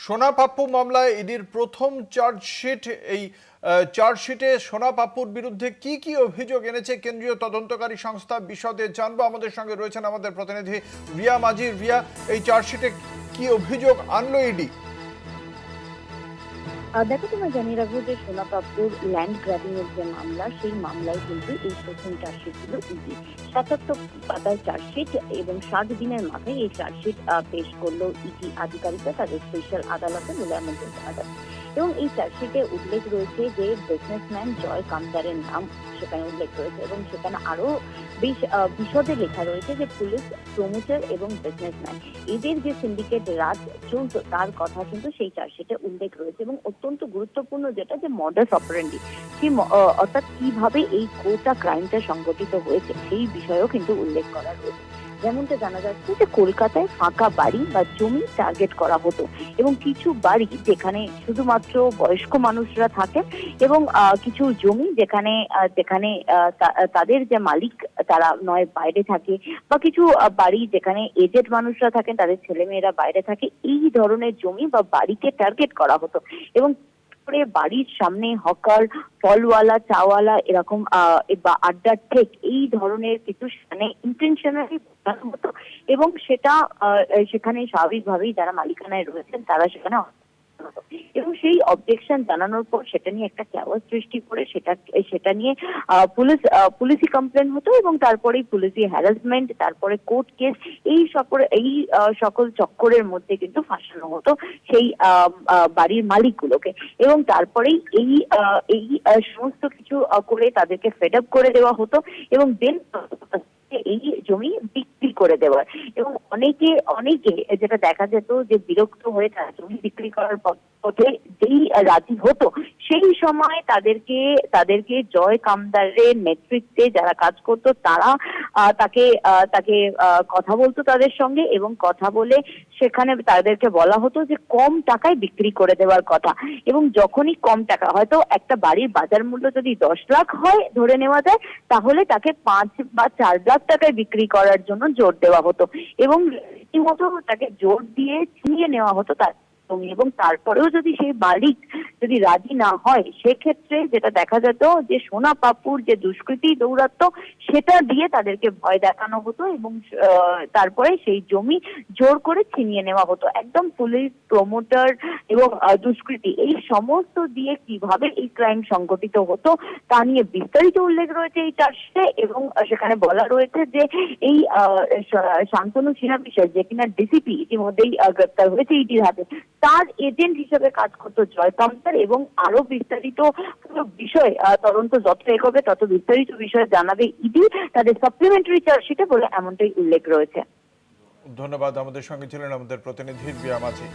সোনা পাপ্পু মামলায় ইডির প্রথম চার্জশিট। এই চার্জশিটে সোনা পাপ্পুর বিরুদ্ধে কি কি অভিযোগ এনেছে কেন্দ্রীয় তদন্তকারী সংস্থা, বিশদে জানবো। আমাদের সঙ্গে রয়েছেন আমাদের প্রতিনিধি রিয়া মাঝি। রিয়া, এই চার্জশিটে কি অভিযোগ আনলো ইডি? দেখো, তোমায় জানিয়ে রাখবো যে সোনা পাপ্পুর ল্যান্ড গ্র্যাবিং এর যে মামলা, সেই মামলায় কিন্তু এই প্রথম চার্জশিট ছিল ইডি। ৭৭ পাতার চার্জশিট এবং ৬০ দিনের মাথায় এই চার্জশিট পেশ করলো ইডি আধিকারিকরা তাদের স্পেশাল আদালতে বলে এমন জানা যাচ্ছে। এবং এই চার্জশিটে উল্লেখ রয়েছে যে বিজনেসম্যান জয় কামদারের নাম সেখানে উল্লেখ রয়েছে এবং সেখানে আরো বেশ বিশদে লেখা রয়েছে যে পুলিশ, প্রমোটার এবং বিজনেসম্যান এদের যে সিন্ডিকেট রাজ চলতো তার কথা কিন্তু সেই চার্জশিটে উল্লেখ রয়েছে। এবং অত্যন্ত গুরুত্বপূর্ণ যেটা, যে মডাস অপারেন্ডি, সেই অর্থাৎ কিভাবে এই গোটা ক্রাইমটা সংগঠিত হয়েছে সেই বিষয়েও কিন্তু উল্লেখ করা রয়েছে। যেমনটা জানা যাচ্ছে যে কলকাতায় ফাঁকা বাড়ি বা জমি টার্গেট করা হতো এবং কিছু বাড়ি যেখানে শুধুমাত্র বয়স্ক মানুষরা থাকেন এবং কিছু জমি যেখানে যেখানে তাদের যে মালিক তারা নয় বাইরে থাকে, বা কিছু বাড়ি যেখানে এজেড মানুষরা থাকেন, তাদের ছেলেমেয়েরা বাইরে থাকে, এই ধরনের জমি বা বাড়িকে টার্গেট করা হতো। এবং বাড়ির সামনে হকার, ফলওয়ালা, চাওয়ালা, এরকম বা আড্ডার ঠেক, এই ধরনের কিছু মানে ইন্টেনশনালি হতো। এবং সেটা সেখানে স্বাভাবিকভাবেই যারা মালিকানায় রয়েছেন তারা সেখানে এবং সেই অবজেকশন জানানোর পর সেটা নিয়ে একটা চাওয়ার সৃষ্টি করে সেটা নিয়ে পুলিশি কমপ্লেন হতো এবং তারপরেই পুলিশি হ্যারাসমেন্ট, তারপরে কোর্ট কেস, এই সকল চক্করের মধ্যে কিন্তু ফাঁসানো হতো সেই বাড়ির মালিকগুলোকে। এবং তারপরেই এই সমস্ত কিছু করে তাদেরকে ফেড আপ করে দেওয়া হতো এবং দেন এই জমি বিক্রি করে দেওয়ার। এবং অনেকে যেটা দেখা যেত যে বিরক্ত হয়ে তারা জমি বিক্রি করার পথে যেই রাজি হতো, সেই সময় তাদেরকে জয় কামদারের নেতৃত্বে যারা কাজ করতো তারা তাকে কথা বলতো তাদের সঙ্গে, এবং কথা বলে সেখানে তাদেরকে বলা হতো যে কম টাকায় বিক্রি করে দেওয়ার কথা। এবং যখনই কম টাকা, হয়তো একটা বাড়ির বাজার মূল্য যদি 10 লাখ হয় ধরে নেওয়া যায়, তাহলে তাকে 5 বা 4 লাখ টাকায় বিক্রি করার জন্য জোর দেওয়া হতো এবং রীতিমতো তাকে জোর দিয়ে ছিনিয়ে নেওয়া হতো তার জমি। এবং তারপরেও যদি সেই মালিক যদি রাজি না হয়, সেক্ষেত্রে যেটা দেখা যেত যে সোনা পাপ্পুর যে দুষ্কৃতি দৌরাত্ম্য, সেটা দিয়ে তাদেরকে ভয় দেখানো হতো এবং তারপরে সেই জমি জোর করে ছিনিয়ে নেওয়া হতো। একদম পুলিশ, প্রমোটার এবং দুষ্কৃতি, এই সমস্ত দিয়ে কিভাবে এই ক্রাইম সংগঠিত হতো তা নিয়ে বিস্তারিত উল্লেখ রয়েছে এই চার্জশিটে। এবং সেখানে বলা রয়েছে যে এই শান্তনু সিনহা বিষয়, যে কিনা ডিসিপি ইতিমধ্যেই গ্রেপ্তার হয়েছে ইডির হাতে, তার এজেন্ট হিসেবে কাজ করতো জয় কামদার। এবং আরো বিস্তারিত বিষয় তদন্ত যত এগোবে তত বিস্তারিত বিষয় জানাবে ইডি তাদের সাপ্লিমেন্টারি চার্জশিটে বলে এমনটাই উল্লেখ রয়েছে। ধন্যবাদ। আমাদের সঙ্গে ছিলেন আমাদের প্রতিনিধি রিয়া মাঝি।